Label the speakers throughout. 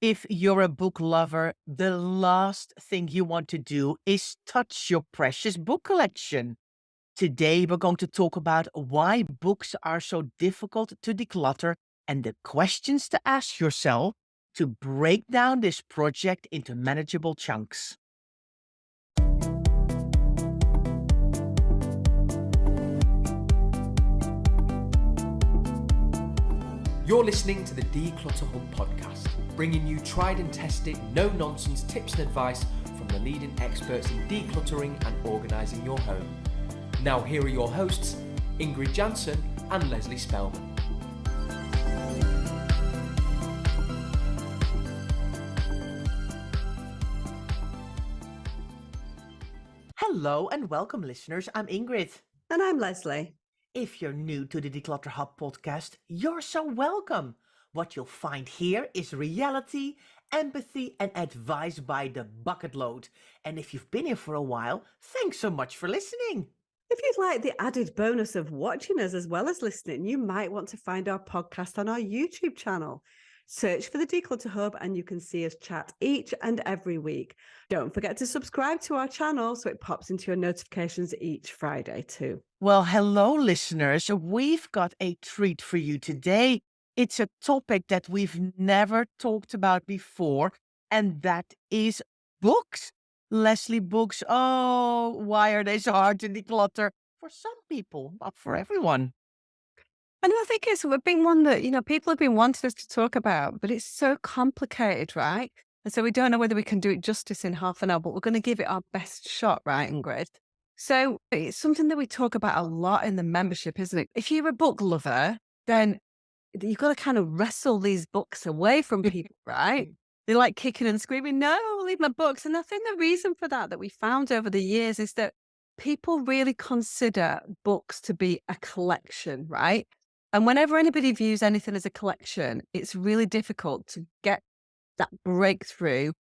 Speaker 1: If you're a book lover, the last thing you want to do is touch your precious book collection. Today, we're going to talk about why books are so difficult to declutter and the questions to ask yourself to break down this project into manageable chunks.
Speaker 2: You're listening to the Declutter Hub podcast, bringing you tried and tested, no nonsense tips and advice from the leading experts in decluttering and organising your home. Now, here are your hosts, Ingrid Jansen and Leslie Spellman.
Speaker 1: Hello and welcome, listeners. I'm Ingrid.
Speaker 3: And I'm Leslie.
Speaker 1: If you're new to the Declutter Hub podcast, you're so welcome. What you'll find here is reality, empathy, and advice by the bucket load. And if you've been here for a while, thanks so much for listening.
Speaker 3: If you'd like the added bonus of watching us as well as listening, you might want to find our podcast on our YouTube channel. Search for the Declutter Hub and you can see us chat each and every week. Don't forget to subscribe to our channel so it pops into your notifications each Friday too.
Speaker 1: Well, hello, listeners. We've got a treat for you today. It's a topic that we've never talked about before, and that is books. Leslie, books. Oh, why are they so hard to declutter? For some people, not for everyone.
Speaker 4: And I think it's been one that, people have been wanting us to talk about, but it's so complicated, right? And so we don't know whether we can do it justice in half an hour, but we're going to give it our best shot, right, Ingrid? So it's something that we talk about a lot in the membership, isn't it? If you're a book lover, then you've got to kind of wrestle these books away from people, right? They're like kicking and screaming, no, leave my books. And I think the reason for that we found over the years is that people really consider books to be a collection, right? And whenever anybody views anything as a collection, it's really difficult to get that breakthrough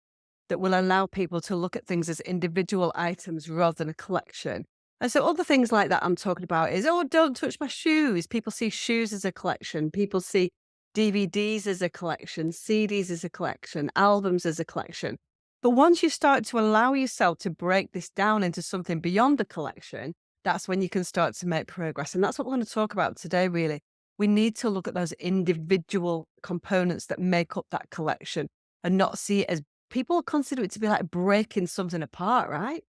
Speaker 4: that will allow people to look at things as individual items rather than a collection. And so other things like that I'm talking about is, oh, don't touch my shoes. People see shoes as a collection. People see DVDs as a collection, CDs as a collection, albums as a collection. But once you start to allow yourself to break this down into something beyond the collection, that's when you can start to make progress. And that's what we're going to talk about today, really. We need to look at those individual components that make up that collection and not see it as people consider it to be like breaking something apart, right?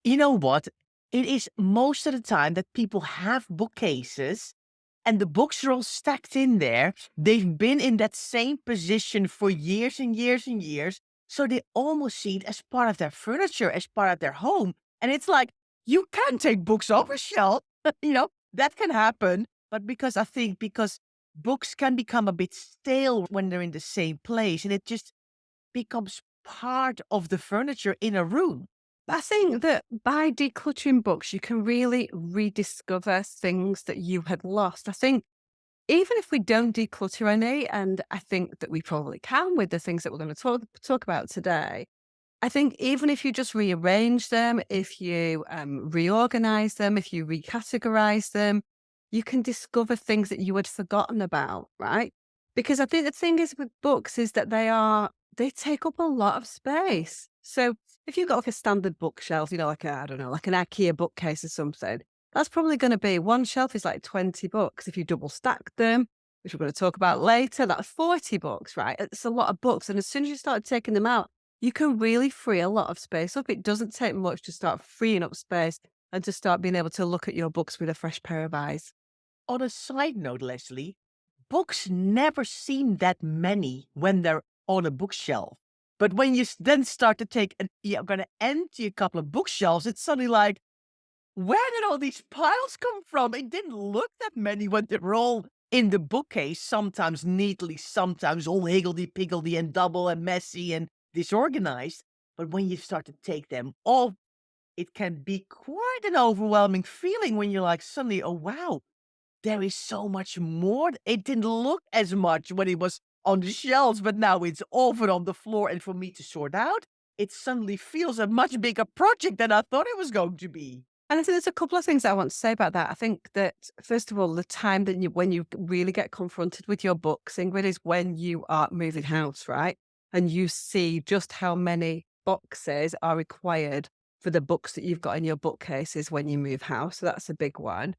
Speaker 1: You know what? It is most of the time that people have bookcases and the books are all stacked in there. They've been in that same position for years and years and years. So they almost see it as part of their furniture, as part of their home. And it's like, you can take books off a shelf. That can happen. But because books can become a bit stale when they're in the same place and it just becomes part of the furniture in a room.
Speaker 4: I think that by decluttering books, you can really rediscover things that you had lost. I think even if we don't declutter any, and I think that we probably can with the things that we're going to talk about today, I think even if you just rearrange them, if you reorganize them, if you recategorize them, you can discover things that you had forgotten about, right? Because I think the thing is with books is that they take up a lot of space. So if you've got like a standard bookshelf, like I don't know, like an IKEA bookcase or something, that's probably going to be one shelf is like 20 books. If you double stack them, which we're going to talk about later, that's 40 books, right? It's a lot of books. And as soon as you start taking them out, you can really free a lot of space up. It doesn't take much to start freeing up space and to start being able to look at your books with a fresh pair of eyes.
Speaker 1: On a side note, Leslie, books never seem that many when they're on a bookshelf. But when you then start to you're going to empty a couple of bookshelves, it's suddenly like, where did all these piles come from? It didn't look that many when they were all in the bookcase, sometimes neatly, sometimes all higgledy-piggledy and double and messy and disorganized. But when you start to take them off, it can be quite an overwhelming feeling when you're like, suddenly, oh, wow, there is so much more. It didn't look as much when it was on the shelves, but now it's over on the floor. And for me to sort out, it suddenly feels a much bigger project than I thought it was going to be.
Speaker 4: And I think there's a couple of things I want to say about that. I think that, first of all, the time when you really get confronted with your books, Ingrid, is when you are moving house, right? and you see just how many boxes are required for the books that you've got in your bookcases when you move house. So that's a big one.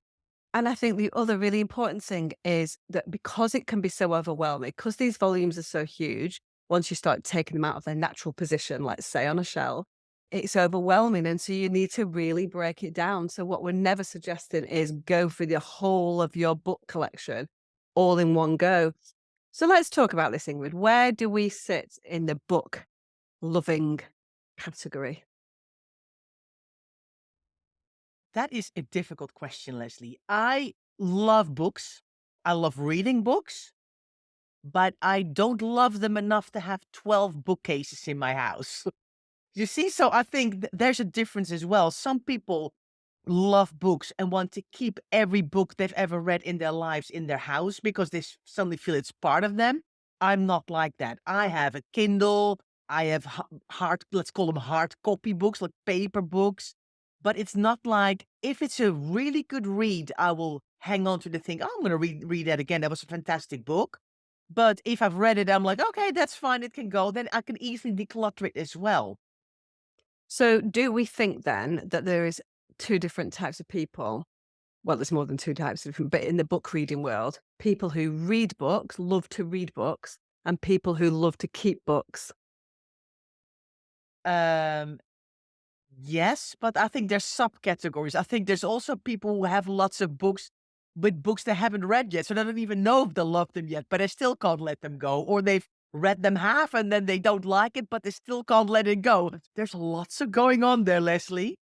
Speaker 4: And I think the other really important thing is that because it can be so overwhelming, because these volumes are so huge, once you start taking them out of their natural position, let's say on a shelf, it's overwhelming. And so you need to really break it down. So what we're never suggesting is go for the whole of your book collection all in one go. So let's talk about this, Ingrid. Where do we sit in the book loving category?
Speaker 1: That is a difficult question, Leslie. I love books. I love reading books, but I don't love them enough to have 12 bookcases in my house. You see, so I think there's a difference as well. Some people love books and want to keep every book they've ever read in their lives in their house because they suddenly feel it's part of them. I'm not like that. I have a Kindle. I have hard, let's call them hard copy books, like paper books. But it's not like if it's a really good read, I will hang on to the thing. Oh, I'm going to read that again. That was a fantastic book. But if I've read it, I'm like, okay, that's fine. It can go. Then I can easily declutter it as well.
Speaker 4: So do we think then that there is two different types of people? Well, there's more than two types of different, but in the book reading world, people who read books, love to read books, and people who love to keep books.
Speaker 1: Um, Yes, but I think there's subcategories. I think there's also people who have lots of books with books they haven't read yet. So they don't even know if they love them yet, but they still can't let them go. Or they've read them half and then they don't like it, but they still can't let it go. There's lots of going on there, Leslie.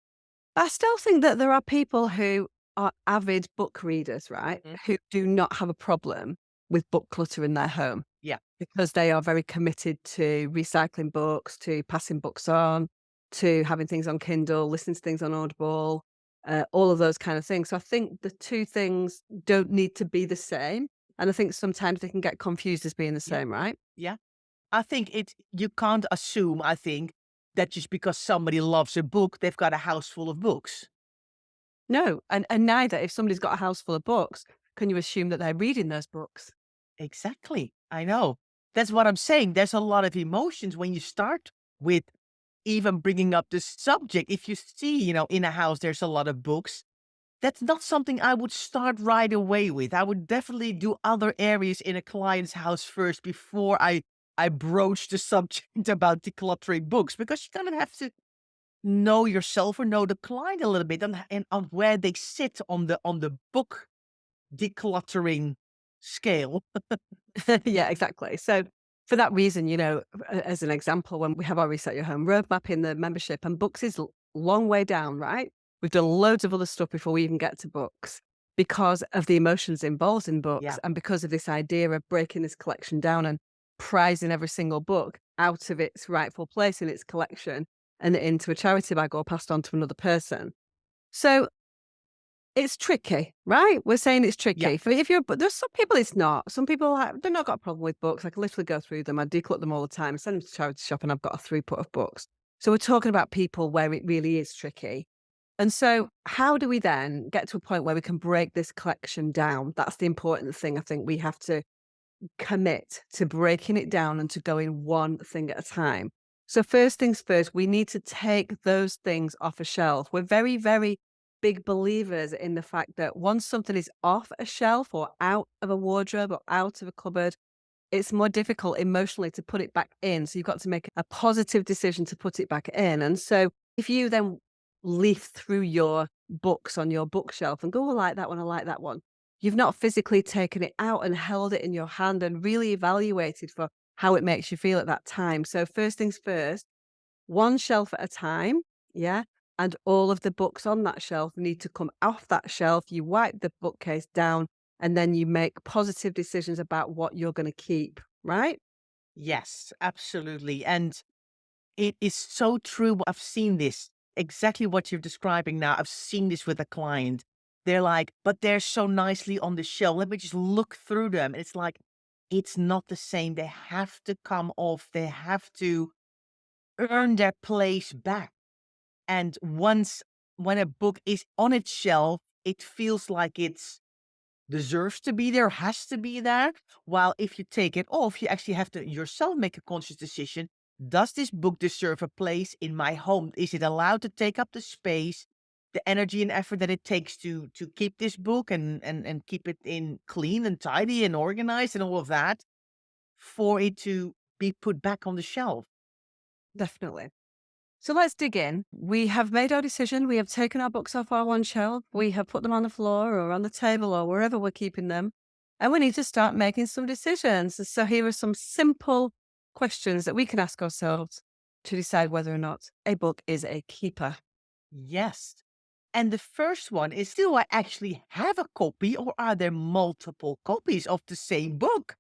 Speaker 4: I still think that there are people who are avid book readers, right?
Speaker 1: Mm.
Speaker 4: Who do not have a problem with book clutter in their home
Speaker 1: Yeah.
Speaker 4: because they are very committed to recycling books, to passing books on, to having things on Kindle, listening to things on Audible, all of those kind of things. So I think the two things don't need to be the same. And I think sometimes they can get confused as being the
Speaker 1: Yeah.
Speaker 4: same, right?
Speaker 1: Yeah. I think you can't assume, I think, that just because somebody loves a book, they've got a house full of books.
Speaker 4: No, and neither. If somebody's got a house full of books, can you assume that they're reading those books?
Speaker 1: Exactly. I know. That's what I'm saying. There's a lot of emotions when you start with even bringing up this subject. If you see, in a house, there's a lot of books. That's not something I would start right away with. I would definitely do other areas in a client's house first before I broach the subject about decluttering books because you kind of have to know yourself or know the client a little bit and on where they sit on the book decluttering scale.
Speaker 4: Yeah, exactly. So for that reason, as an example, when we have our Reset Your Home roadmap in the membership and books is long way down, right? We've done loads of other stuff before we even get to books because of the emotions involved in books
Speaker 1: Yeah.
Speaker 4: and because of this idea of breaking this collection down and prizing every single book out of its rightful place in its collection and into a charity bag or passed on to another person. So it's tricky, right? We're saying it's
Speaker 1: Yeah.
Speaker 4: tricky. But there's some people it's not. Some people they're not got a problem with books. I can literally go through them. I declutter them all the time. I send them to charity shop, and I've got a throughput of books. So we're talking about people where it really is tricky. And so, how do we then get to a point where we can break this collection down? That's the important thing. I think we have to commit to breaking it down and to going one thing at a time. So first things first, we need to take those things off a shelf. We're very, very big believers in the fact that once something is off a shelf or out of a wardrobe or out of a cupboard, it's more difficult emotionally to put it back in. So you've got to make a positive decision to put it back in. And so if you then leaf through your books on your bookshelf and go, I like that one, I like that one. You've not physically taken it out and held it in your hand and really evaluated for how it makes you feel at that time. So first things first, one shelf at a time. Yeah. And all of the books on that shelf need to come off that shelf. You wipe the bookcase down and then you make positive decisions about what you're going to keep, right?
Speaker 1: Yes, absolutely. And it is so true. I've seen this exactly what you're describing now. I've seen this with a client. They're like, but they're so nicely on the shelf. Let me just look through them. And it's like, it's not the same. They have to come off. They have to earn their place back. And when a book is on its shelf, it feels like it's deserves to be there, has to be there. While if you take it off, you actually have to yourself make a conscious decision. Does this book deserve a place in my home? Is it allowed to take up the space, the energy and effort that it takes to keep this book and keep it in clean and tidy and organized and all of that for it to be put back on the shelf?
Speaker 4: Definitely. So let's dig in. We have made our decision. We have taken our books off our one shelf. We have put them on the floor or on the table or wherever we're keeping them. And we need to start making some decisions. So here are some simple questions that we can ask ourselves to decide whether or not a book is a keeper.
Speaker 1: Yes. And the first one is, do I actually have a copy or are there multiple copies of the same book?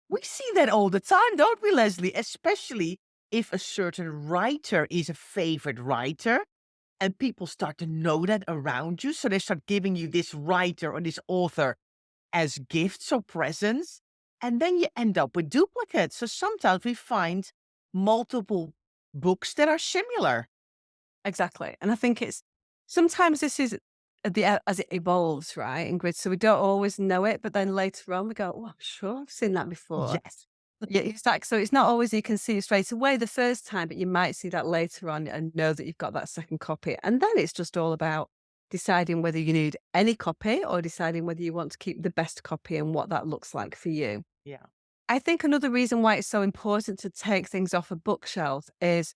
Speaker 1: We see that all the time, don't we, Leslie? Especially if a certain writer is a favorite writer and people start to know that around you. So they start giving you this writer or this author as gifts or presents. And then you end up with duplicates. So sometimes we find multiple books that are similar.
Speaker 4: Exactly. And I think it's sometimes this is as it evolves, right, Ingrid? So we don't always know it, but then later on we go, oh, I'm sure I've seen that before.
Speaker 1: Yes.
Speaker 4: Yeah, exactly. So it's not always you can see it straight away the first time, but you might see that later on and know that you've got that second copy. And then it's just all about deciding whether you need any copy or deciding whether you want to keep the best copy and what that looks like for you.
Speaker 1: Yeah.
Speaker 4: I think another reason why it's so important to take things off a bookshelf is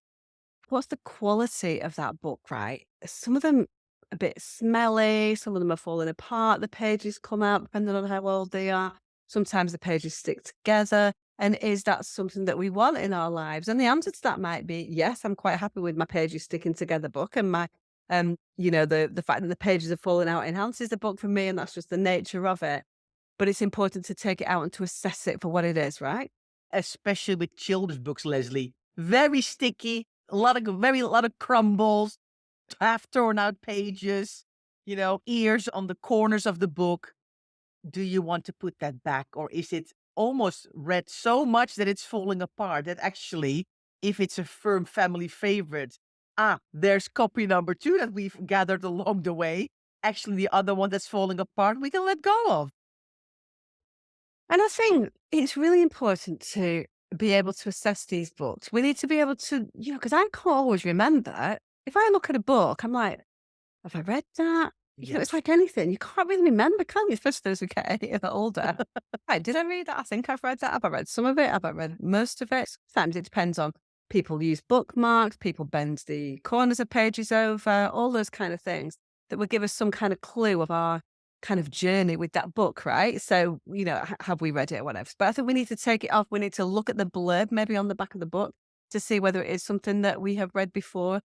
Speaker 4: what's the quality of that book, right? Some of them a bit smelly, some of them are falling apart, the pages come out depending on how old they are. Sometimes the pages stick together. And is that something that we want in our lives? And the answer to that might be yes, I'm quite happy with my pages sticking together book and my the fact that the pages are falling out enhances the book for me, and that's just the nature of it. But it's important to take it out and to assess it for what it is, right?
Speaker 1: Especially with children's books, Leslie. Very sticky, a lot of crumbles, half torn out pages, ears on the corners of the book. Do you want to put that back, or is it almost read so much that it's falling apart that actually, if it's a firm family favorite, there's copy number 2 that we've gathered along the way. Actually, the other one that's falling apart, we can let go of.
Speaker 4: And I think it's really important to be able to assess these books. We need to be able to, because I can't always remember. If I look at a book, I'm like, have I read that? It's like anything. You can't really remember, can you? Especially as we get any bit older. Right, did I read that? I think I've read that. Have I read some of it? Have I read most of it? Sometimes it depends on people use bookmarks, people bend the corners of pages over, all those kind of things that will give us some kind of clue of our kind of journey with that book, right? So, have we read it or whatever? But I think we need to take it off. We need to look at the blurb maybe on the back of the book to see whether it is something that we have read before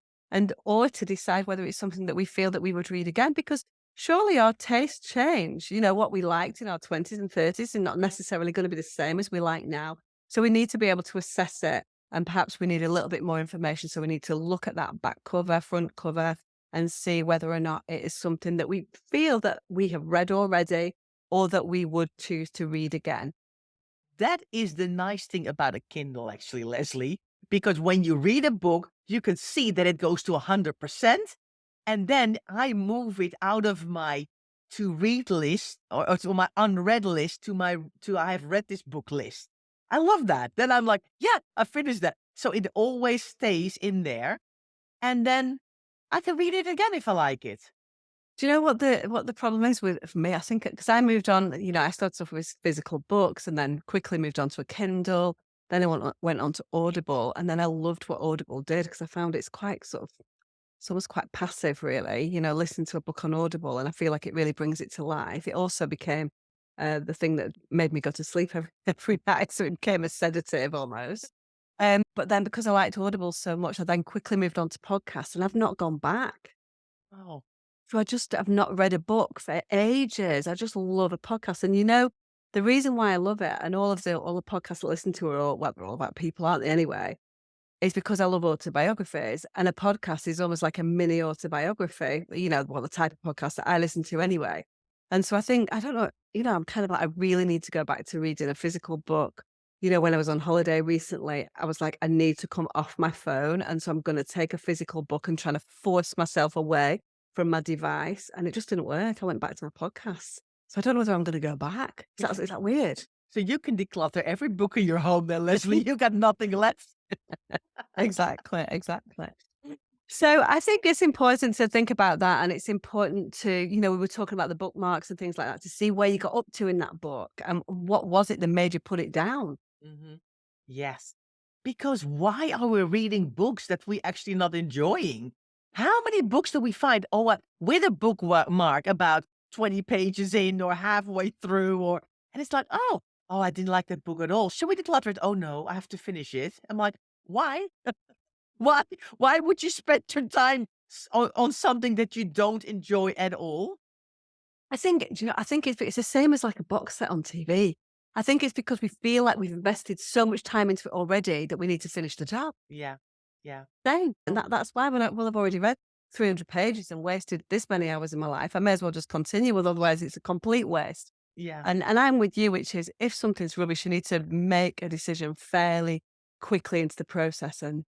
Speaker 4: or to decide whether it's something that we feel that we would read again, because surely our tastes change. What we liked in our 20s and 30s is not necessarily going to be the same as we like now. So we need to be able to assess it. And perhaps we need a little bit more information. So we need to look at that back cover, front cover, and see whether or not it is something that we feel that we have read already or that we would choose to read again.
Speaker 1: That is the nice thing about a Kindle, actually, Leslie, because when you read a book, you can see that it goes to 100%. And then I move it out of my to read list or to my unread list to I have read this book list. I love that. Then I'm like, yeah, I finished that. So it always stays in there. And then I can read it again if I like it.
Speaker 4: Do you know what the problem is for me? I think because I moved on, I started off with physical books and then quickly moved on to a Kindle. Then I went on to Audible, and then I loved what Audible did because I found it's quite it's almost quite passive, really. Listen to a book on Audible, and I feel like it really brings it to life. It also became the thing that made me go to sleep every night, so it became a sedative almost. But then because I liked Audible so much, I then quickly moved on to podcasts, and I've not gone back.
Speaker 1: Oh,
Speaker 4: So I've not read a book for ages. I just love a podcast. And the reason why I love it, and all the podcasts I listen to they're all about people, aren't they anyway? Is because I love autobiographies. And a podcast is almost like a mini autobiography, the type of podcast that I listen to anyway. And so I think, I don't know, I'm kind of like, I really need to go back to reading a physical book. When I was on holiday recently, I was like, I need to come off my phone. And so I'm going to take a physical book and trying to force myself away from my device. And it just didn't work. I went back to my podcast. So I don't know whether I'm going to go back. Is that weird?
Speaker 1: So you can declutter every book in your home then, Leslie. You got nothing left.
Speaker 4: Exactly. So I think it's important to think about that. And it's important to, we were talking about the bookmarks and things like that, to see where you got up to in that book and what was it that made you put it down.
Speaker 1: Mhm. Yes. Because why are we reading books that we actually not enjoying? How many books do we find? Oh, with a bookmark about 20 pages in or halfway through, and it's like, oh, I didn't like that book at all. Should we declutter it? Oh no, I have to finish it. I'm like, why? Why? Why would you spend your time on something that you don't enjoy at all?
Speaker 4: I think, I think it's the same as like a box set on TV. I think it's because we feel like we've invested so much time into it already that we need to finish the job.
Speaker 1: Yeah. Yeah.
Speaker 4: Same. And that's why we're like, well, I've already read 300 pages and wasted this many hours in my life. I may as well just continue with, otherwise it's a complete waste.
Speaker 1: Yeah.
Speaker 4: And I'm with you, which is if something's rubbish, you need to make a decision fairly quickly into the process and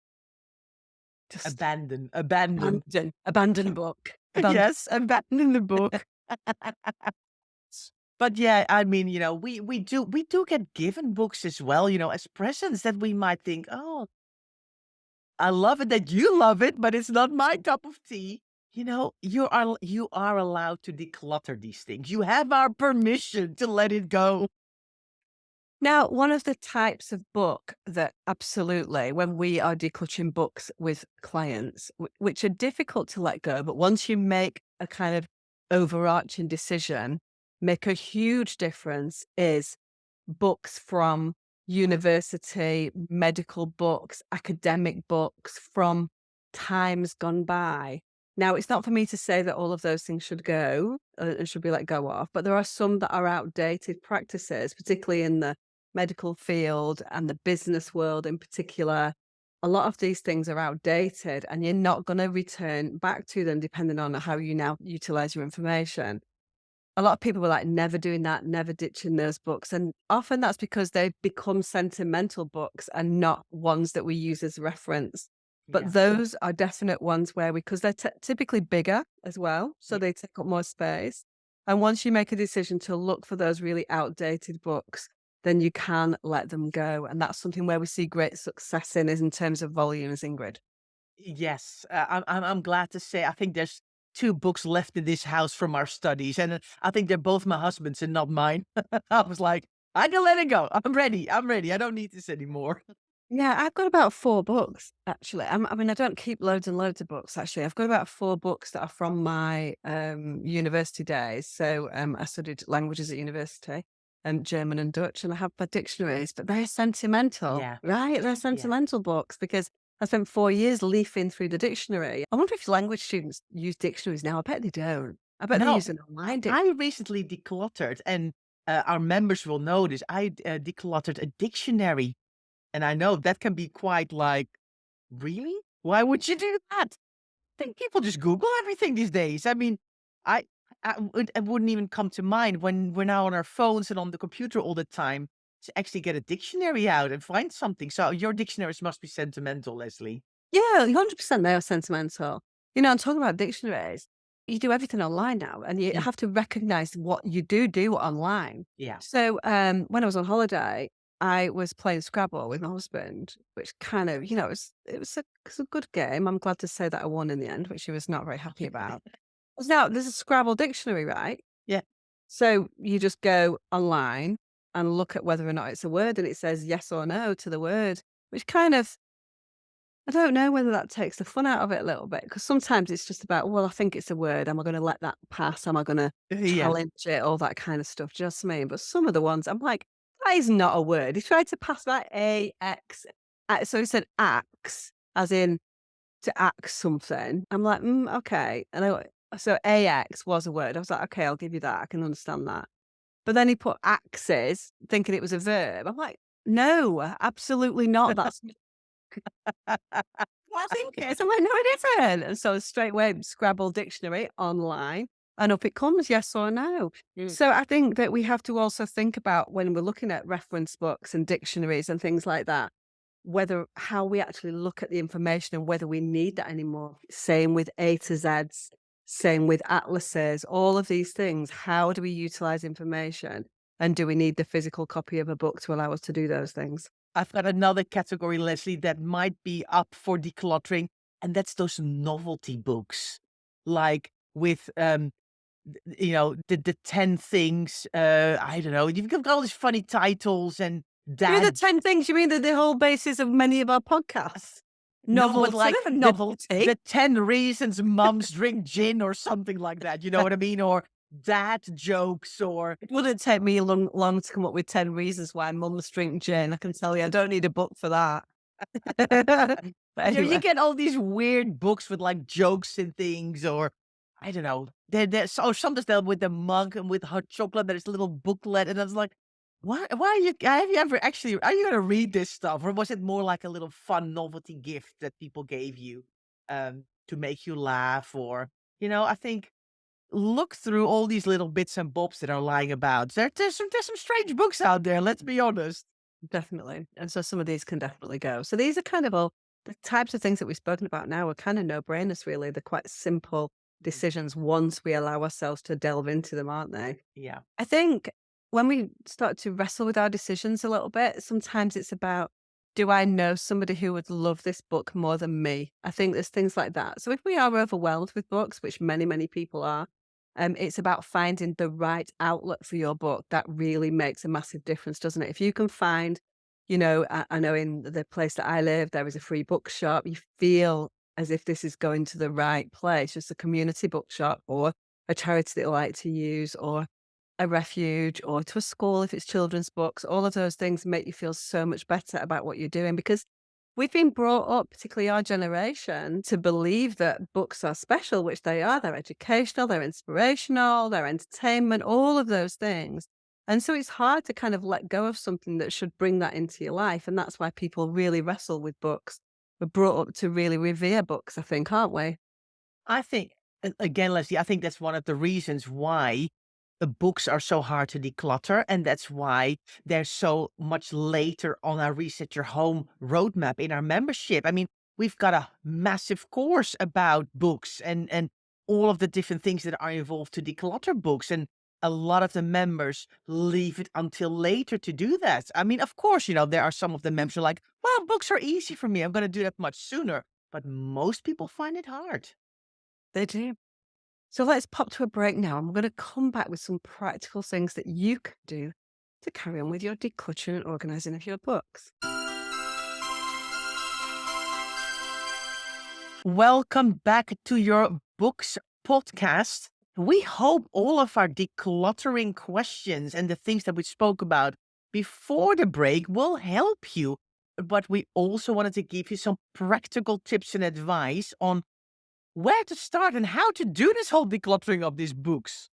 Speaker 4: just
Speaker 1: Abandon.
Speaker 4: abandon book.
Speaker 1: Yes, abandon the book. But yeah, I mean, we do get given books as well, as presents that we might think, oh, I love it that you love it, but it's not my cup of tea. You are allowed to declutter these things. You have our permission to let it go.
Speaker 4: Now, one of the types of book that absolutely, when we are decluttering books with clients, which are difficult to let go, but once you make a kind of overarching decision, make a huge difference, is books from university, medical books, academic books from times gone by. Now, it's not for me to say that all of those things should go and should be let go of, but there are some that are outdated practices, particularly in the medical field and the business world in particular. A lot of these things are outdated and you're not going to return back to them depending on how you now utilize your information. A lot of people were like never doing that, never ditching those books. And often that's because they've become sentimental books and not ones that we use as reference. But
Speaker 1: Yeah.
Speaker 4: those are definite ones where because they're typically bigger as well, so
Speaker 1: Yeah.
Speaker 4: they take up more space. And once you make a decision to look for those really outdated books, then you can let them go. And that's something where we see great success in terms of volumes, Ingrid.
Speaker 1: Yes, I'm glad to say I think there's 2 books left in this house from our studies, and I think they're both my husband's and not mine. I was like, "I can let it go. I'm ready. I'm ready. I don't need this anymore."
Speaker 4: Yeah, I've got about 4 books actually. I mean, I don't keep loads and loads of books actually. I've got about 4 books that are from my university days. So I studied languages at university, German and Dutch, and I have my dictionaries, but they're sentimental,
Speaker 1: Yeah.
Speaker 4: right? They're sentimental books because I spent 4 years leafing through the dictionary. I wonder if language students use dictionaries now. I bet they don't. I bet they
Speaker 1: No,
Speaker 4: use an online dictionary.
Speaker 1: I recently decluttered, and our members will know this. I decluttered a dictionary, and I know that can be quite like, really? Why would you do that? I think people just Google everything these days. I mean, I, it wouldn't even come to mind when we're now on our phones and on the computer all the time to actually get a dictionary out and find something. So your dictionaries must be sentimental, Leslie.
Speaker 4: Yeah, 100% they are sentimental. I'm talking about dictionaries. You do everything online now, and you
Speaker 1: Mm.
Speaker 4: have to recognize what you do online.
Speaker 1: Yeah.
Speaker 4: So, when I was on holiday, I was playing Scrabble with my husband, which kind of, it was a good game. I'm glad to say that I won in the end, which he was not very happy about. Now, there's a Scrabble dictionary, right?
Speaker 1: Yeah.
Speaker 4: So you just go online and look at whether or not it's a word, and it says yes or no to the word, which kind of, I don't know whether that takes the fun out of it a little bit, because sometimes it's just about, well, I think it's a word. Am I going to let that pass? Am I going to
Speaker 1: Yeah.
Speaker 4: challenge it? All that kind of stuff. Just me. But some of the ones, I'm like, that is not a word. He tried to pass that AX. So he said axe, as in to axe something. I'm like, okay. So AX was a word. I was like, okay, I'll give you that. I can understand that. But then he put axes, thinking it was a verb. I'm like, no, absolutely not. That's I think it is. I'm like, no, it isn't. And so straight away, Scrabble dictionary online, and up it comes, yes or no.
Speaker 1: Mm.
Speaker 4: So I think that we have to also think about when we're looking at reference books and dictionaries and things like that, how we actually look at the information and whether we need that anymore. Same with A to Z's Same with atlases, all of these things. How do we utilize information? And do we need the physical copy of a book to allow us to do those things?
Speaker 1: I've got another category, Leslie, that might be up for decluttering, and that's those novelty books, like with the 10 things. I don't know. You've got all these funny titles and
Speaker 4: You mean the
Speaker 1: dad
Speaker 4: 10 things? You mean the whole basis of many of our podcasts?
Speaker 1: No,
Speaker 4: Novel,
Speaker 1: but like
Speaker 4: sort of a novelty.
Speaker 1: the 10 reasons mums drink gin or something like that. You know what I mean? Or dad jokes or
Speaker 4: It wouldn't take me long to come up with 10 reasons why mums drink gin. I can tell you, I don't need a book for that. But
Speaker 1: you
Speaker 4: anyway,
Speaker 1: get all these weird books with like jokes and things, or I don't know. They're so sometimes they're with the mug and with hot chocolate, there's a little booklet, and I was like, why are you have you ever actually are you gonna read this stuff? Or was it more like a little fun novelty gift that people gave you to make you laugh? Or I think look through all these little bits and bobs that are lying about. There's some strange books out there, let's be honest.
Speaker 4: definitely. And so some of these can definitely go. So these are kind of all the types of things that we've spoken about now are kind of no-brainers, really. They're quite simple decisions once we allow ourselves to delve into them, aren't they?
Speaker 1: Yeah.
Speaker 4: I think when we start to wrestle with our decisions a little bit, sometimes it's about, do I know somebody who would love this book more than me? I think there's things like that. So if we are overwhelmed with books, which many people are, it's about finding the right outlet for your book. That really makes a massive difference, doesn't it? If you can find, I know in the place that I live, there is a free bookshop. You feel as if this is going to the right place, just a community bookshop or a charity that you like to use, or a refuge, or to a school if it's children's books. All of those things make you feel so much better about what you're doing, because we've been brought up, particularly our generation, to believe that books are special, which they are. They're educational, they're inspirational, they're entertainment, all of those things. And so it's hard to kind of let go of something that should bring that into your life. And that's why people really wrestle with books. We're brought up to really revere books, I think, aren't we?
Speaker 1: I think, again, Leslie, I think that's one of the reasons why the books are so hard to declutter. And that's why they're so much later on our Reset Your Home roadmap in our membership. I mean, we've got a massive course about books and all of the different things that are involved to declutter books. And a lot of the members leave it until later to do that. I mean, of course, there are some of the members who are like, well, books are easy for me. I'm going to do that much sooner. But most people find it hard.
Speaker 4: They do. So let's pop to a break now. I'm going to come back with some practical things that you can do to carry on with your decluttering and organizing of your books.
Speaker 1: Welcome back to your books podcast. We hope all of our decluttering questions and the things that we spoke about before the break will help you. But we also wanted to give you some practical tips and advice on where to start and how to do this whole decluttering of these books.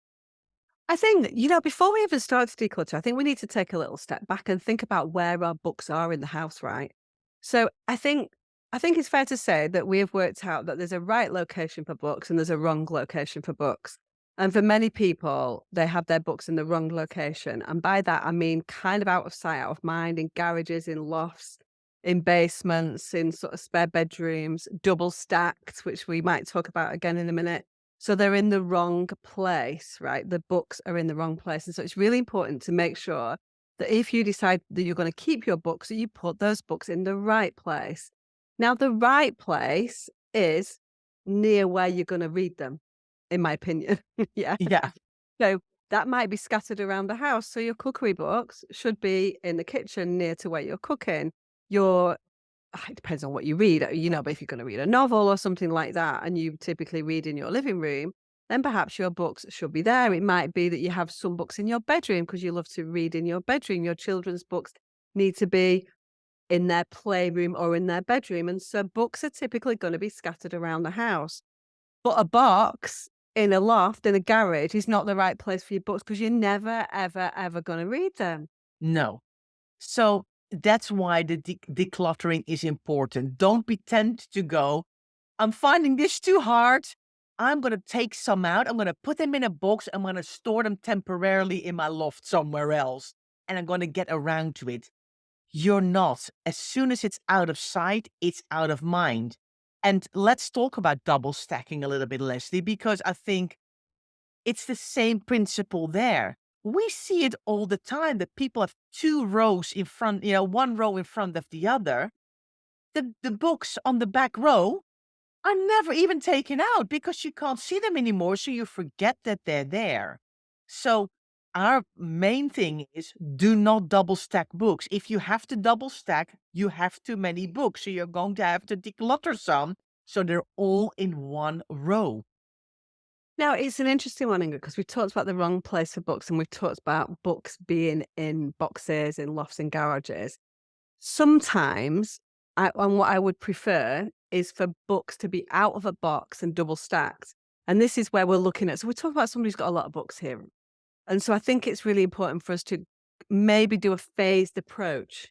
Speaker 4: I think, before we even start to declutter, I think we need to take a little step back and think about where our books are in the house, right? So I think it's fair to say that we have worked out that there's a right location for books and there's a wrong location for books. And for many people, they have their books in the wrong location. And by that, I mean kind of out of sight, out of mind, in garages, in lofts, in basements, in sort of spare bedrooms, double stacked, which we might talk about again in a minute. So they're in the wrong place, right? The books are in the wrong place. And so it's really important to make sure that if you decide that you're going to keep your books, that you put those books in the right place. Now, the right place is near where you're going to read them, in my opinion. Yeah.
Speaker 1: Yeah.
Speaker 4: So that might be scattered around the house. So your cookery books should be in the kitchen near to where you're cooking. It depends on what you read, but if you're going to read a novel or something like that, and you typically read in your living room, then perhaps your books should be there. It might be that you have some books in your bedroom because you love to read in your bedroom. Your children's books need to be in their playroom or in their bedroom. And so books are typically going to be scattered around the house. But a box in a loft, in a garage, is not the right place for your books because you're never, ever, ever going to read them.
Speaker 1: No. So that's why the decluttering is important. Don't be tempted to go, I'm finding this too hard. I'm going to take some out. I'm going to put them in a box. I'm going to store them temporarily in my loft somewhere else. And I'm going to get around to it. You're not. As soon as it's out of sight, it's out of mind. And let's talk about double stacking a little bit, Leslie, because I think it's the same principle there. We see it all the time that people have two rows in front, one row in front of the other. The books on the back row are never even taken out because you can't see them anymore. So you forget that they're there. So our main thing is do not double stack books. If you have to double stack, you have too many books. So you're going to have to declutter some so they're all in one row.
Speaker 4: Now, it's an interesting one, Ingrid, because we've talked about the wrong place for books and we've talked about books being in boxes, in lofts and garages. Sometimes, and what I would prefer is for books to be out of a box and double stacked. And this is where we're looking at. So we're talking about somebody who's got a lot of books here. And so I think it's really important for us to maybe do a phased approach.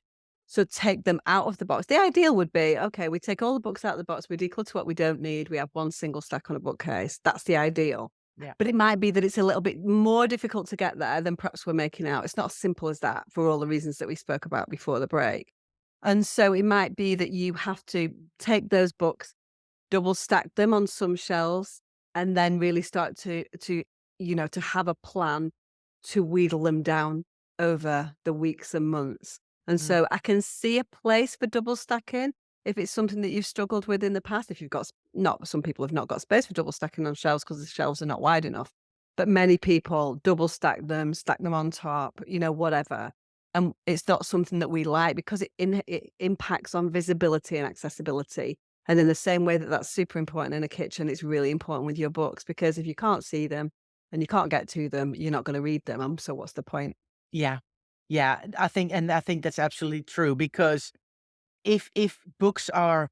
Speaker 4: So take them out of the box. The ideal would be, okay, we take all the books out of the box, we declutter what we don't need, we have one single stack on a bookcase. That's the ideal.
Speaker 1: Yeah.
Speaker 4: But it might be that it's a little bit more difficult to get there than perhaps we're making out. It's not as simple as that for all the reasons that we spoke about before the break. And so it might be that you have to take those books, double stack them on some shelves, and then really start to have a plan to wheedle them down over the weeks and months. And so I can see a place for double stacking if it's something that you've struggled with in the past. If you've got, not some people have not got space for double stacking on shelves because the shelves are not wide enough, but many people double stack them on top, whatever. And it's not something that we like because it impacts on visibility and accessibility. And in the same way that that's super important in a kitchen, it's really important with your books, because if you can't see them and you can't get to them, you're not going to read them. So what's the point?
Speaker 1: Yeah. Yeah. I think that's absolutely true, because if books are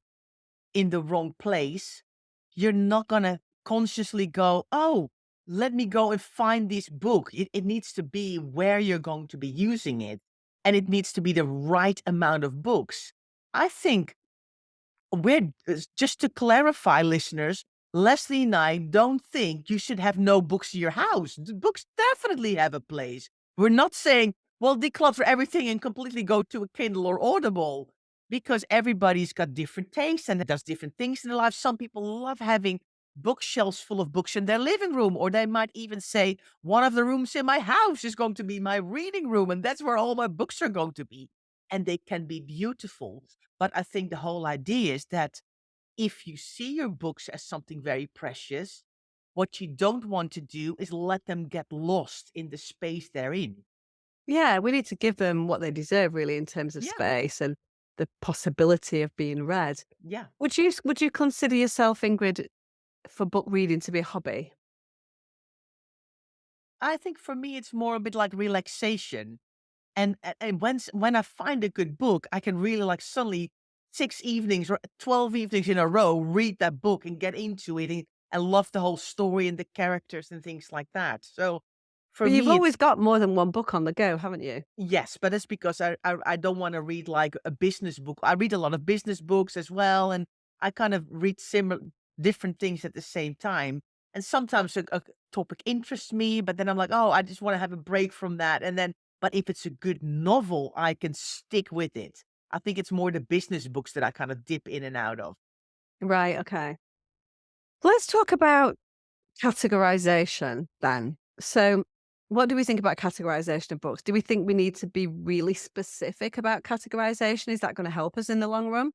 Speaker 1: in the wrong place, you're not gonna consciously go, oh, let me go and find this book. It needs to be where you're going to be using it. And it needs to be the right amount of books. I think just to clarify, listeners, Leslie and I don't think you should have no books in your house. The books definitely have a place. We're not saying, well, declutter everything and completely go to a Kindle or Audible, because everybody's got different tastes and does different things in their life. Some people love having bookshelves full of books in their living room, or they might even say, one of the rooms in my house is going to be my reading room, and that's where all my books are going to be. And they can be beautiful. But I think the whole idea is that if you see your books as something very precious, what you don't want to do is let them get lost in the space they're in.
Speaker 4: Yeah, we need to give them what they deserve, really, in terms of
Speaker 1: Yeah.
Speaker 4: space and the possibility of being read.
Speaker 1: Yeah.
Speaker 4: Would you consider yourself, Ingrid, for book reading to be a hobby?
Speaker 1: I think for me, it's more a bit like relaxation. And when I find a good book, I can really like suddenly 6 evenings or 12 evenings in a row read that book and get into it and love the whole story and the characters and things like that. So for
Speaker 4: But
Speaker 1: me,
Speaker 4: you've always got more than one book on the go, haven't you?
Speaker 1: yes, but it's because I don't want to read like a business book. I read a lot of business books as well, and I kind of read similar different things at the same time. And sometimes a topic interests me, but then I'm like, oh, I just want to have a break from that. And then, but if it's a good novel, I can stick with it. I think it's more the business books that I kind of dip in and out of.
Speaker 4: Right, okay. Let's talk about categorization then. So, what do we think about categorization of books? Do we think we need to be really specific about categorization? Is that going to help us in the long run?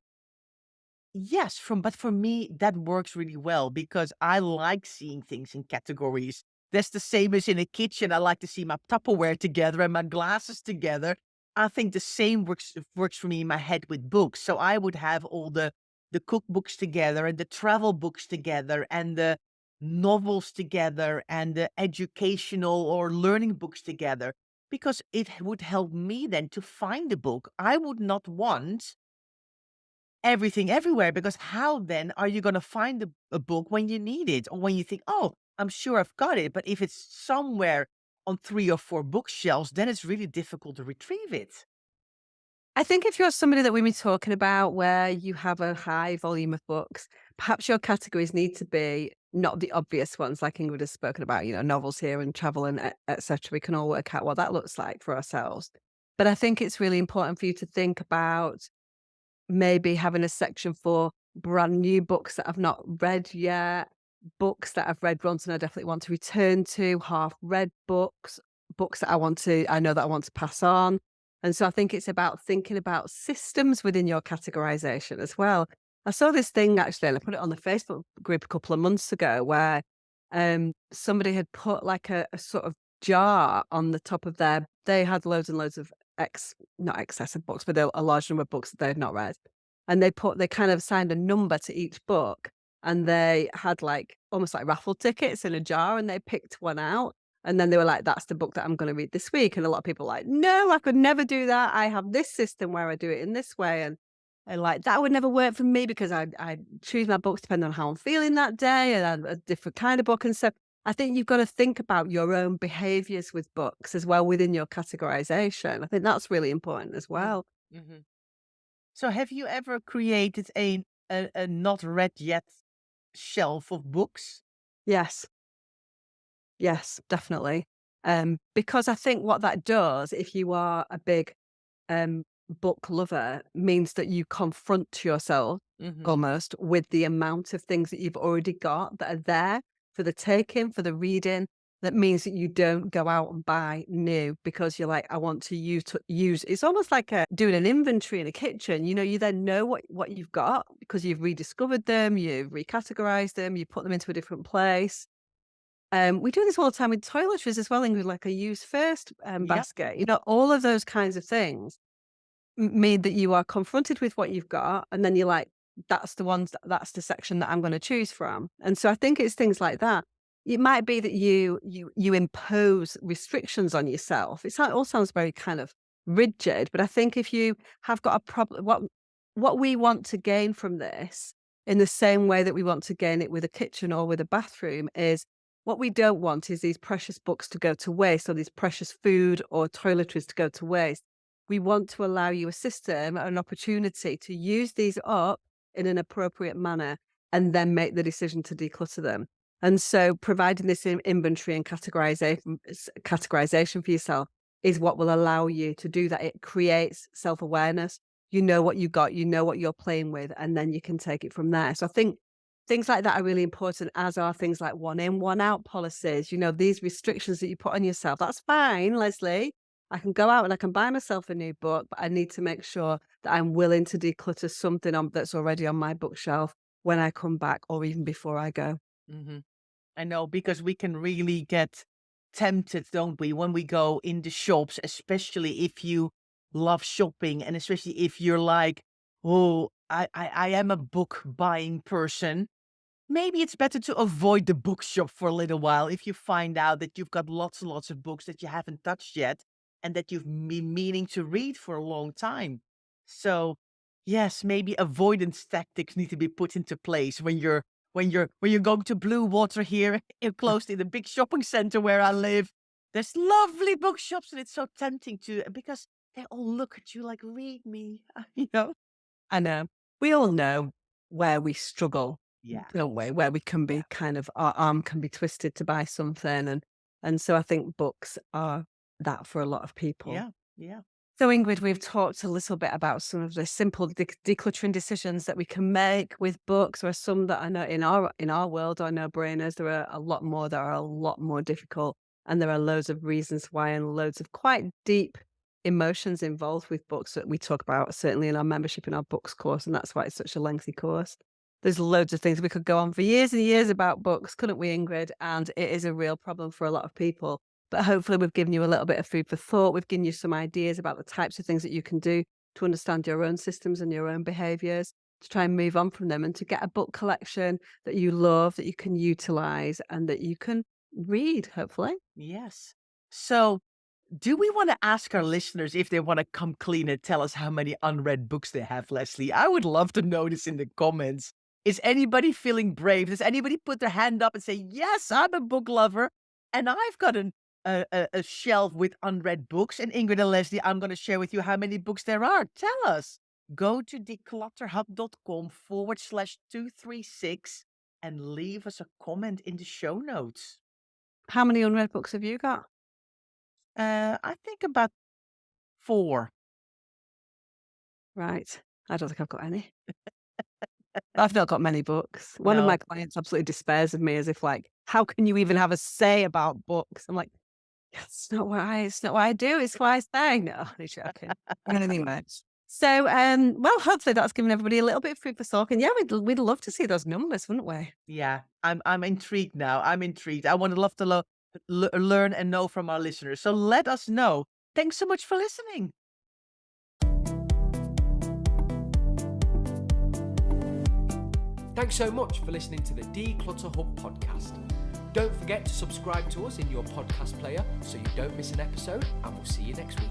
Speaker 1: Yes, but for me, that works really well because I like seeing things in categories. That's the same as in a kitchen. I like to see my Tupperware together and my glasses together. I think the same works for me in my head with books. So I would have all the cookbooks together and the travel books together and the novels together and the educational or learning books together, because it would help me then to find a book. I would not want everything everywhere, because how then are you going to find a book when you need it or when you think, oh, I'm sure I've got it? But if it's somewhere on 3 or 4 bookshelves, then it's really difficult to retrieve it.
Speaker 4: I think if you're somebody that we've been talking about where you have a high volume of books, perhaps your categories need to be not the obvious ones like Ingrid has spoken about, novels here and travel and etc. We can all work out what that looks like for ourselves. But I think it's really important for you to think about maybe having a section for brand new books that I've not read yet, books that I've read once and I definitely want to return to, half read books, books that I know that I want to pass on. And so I think it's about thinking about systems within your categorization as well. I saw this thing actually, and I put it on the Facebook group a couple of months ago where somebody had put like a sort of jar on the top of they had loads and loads of not excessive books, but a large number of books that they had not read. And they kind of assigned a number to each book and they had like almost like raffle tickets in a jar and they picked one out. And then they were like, that's the book that I'm going to read this week. And a lot of people were like, no, I could never do that. I have this system where I do it in this way. And like that would never work for me because I choose my books depending on how I'm feeling that day and I'm a different kind of book. And so I think you've got to think about your own behaviors with books as well within your categorization. I think that's really important as well.
Speaker 1: Mm-hmm. So have you ever created a not read yet shelf of books?
Speaker 4: Yes. Yes, definitely. Because I think what that does, if you are a big um, book lover, means that you confront yourself
Speaker 1: Mm-hmm.
Speaker 4: almost with the amount of things that you've already got that are there for the taking, for the reading. That means that you don't go out and buy new because you're like, I want to use. It's almost like doing an inventory in a kitchen. You know, you then know what you've got because you've rediscovered them, you've recategorized them, you put them into a different place. We do this all the time with toiletries as well, Ingrid, like a use first
Speaker 1: Yep.
Speaker 4: basket. You know, all of those kinds of things mean that you are confronted with what you've got, and then you're like, that's the section that I'm going to choose from. And so I think it's things like that. It might be that you impose restrictions on yourself. It all sounds very kind of rigid, but I think if you have got a problem, what we want to gain from this, in the same way that we want to gain it with a kitchen or with a bathroom, is what we don't want is these precious books to go to waste or these precious food or toiletries to go to waste. We want to allow you a system, an opportunity to use these up in an appropriate manner and then make the decision to declutter them. And so providing this inventory and categorization for yourself is what will allow you to do that. It creates self-awareness. You know what you got, you know what you're playing with, and then you can take it from there. So I think things like that are really important, as are things like one in, one out policies. You know, these restrictions that you put on yourself. That's fine, Leslie. I can go out and I can buy myself a new book, but I need to make sure that I'm willing to declutter something that's already on my bookshelf when I come back or even before I go.
Speaker 1: Mm-hmm. I know, because we can really get tempted, don't we, when we go in the shops, especially if you love shopping and especially if you're like, oh, I am a book buying person. Maybe it's better to avoid the bookshop for a little while if you find out that you've got lots and lots of books that you haven't touched yet and that you've been meaning to read for a long time. So, yes, maybe avoidance tactics need to be put into place when you're going to Blue Water here, close to the big shopping center where I live. There's lovely bookshops and it's so tempting to because they all look at you like, read me, you know?
Speaker 4: I know. We all know where we struggle,
Speaker 1: Yeah.
Speaker 4: don't we? Where we can
Speaker 1: Yeah.
Speaker 4: be kind of our arm can be twisted to buy something, and so I think books are that for a lot of people.
Speaker 1: Yeah. Yeah.
Speaker 4: So, Ingrid, we've talked a little bit about some of the simple decluttering decisions that we can make with books. There are some that I know in our world are no-brainers. There are a lot more that are a lot more difficult, and there are loads of reasons why, and loads of quite deep emotions involved with books that we talk about certainly in our membership in our books course, and that's why it's such a lengthy course. There's loads of things we could go on for years and years about books, couldn't we, Ingrid? And it is a real problem for a lot of people. But hopefully, we've given you a little bit of food for thought. We've given you some ideas about the types of things that you can do to understand your own systems and your own behaviors, to try and move on from them and to get a book collection that you love, that you can utilize, and that you can read, hopefully.
Speaker 1: Yes. So, do we want to ask our listeners if they want to come clean and tell us how many unread books they have, Leslie? I would love to know this in the comments. Is anybody feeling brave? Does anybody put their hand up and say, yes, I'm a book lover and I've got a shelf with unread books? And Ingrid and Leslie, I'm going to share with you how many books there are. Tell us. Go to declutterhub.com/236 and leave us a comment in the show notes.
Speaker 4: How many unread books have you got?
Speaker 1: I think about 4.
Speaker 4: Right. I don't think I've got any. I've not got many books. One of
Speaker 1: No.
Speaker 4: my clients absolutely despairs of me as if like, how can you even have a say about books? I'm like, it's not what I do. It's what I say. No, I'm joking. Anyway. So, well, hopefully that's given everybody a little bit of food for thought. And yeah, we'd love to see those numbers, wouldn't we?
Speaker 1: Yeah, I'm intrigued now. I'm intrigued. I would love to learn and know from our listeners. So let us know. Thanks so much for listening.
Speaker 2: Thanks so much for listening to the Declutter Hub podcast. Don't forget to subscribe to us in your podcast player so you don't miss an episode, and we'll see you next week.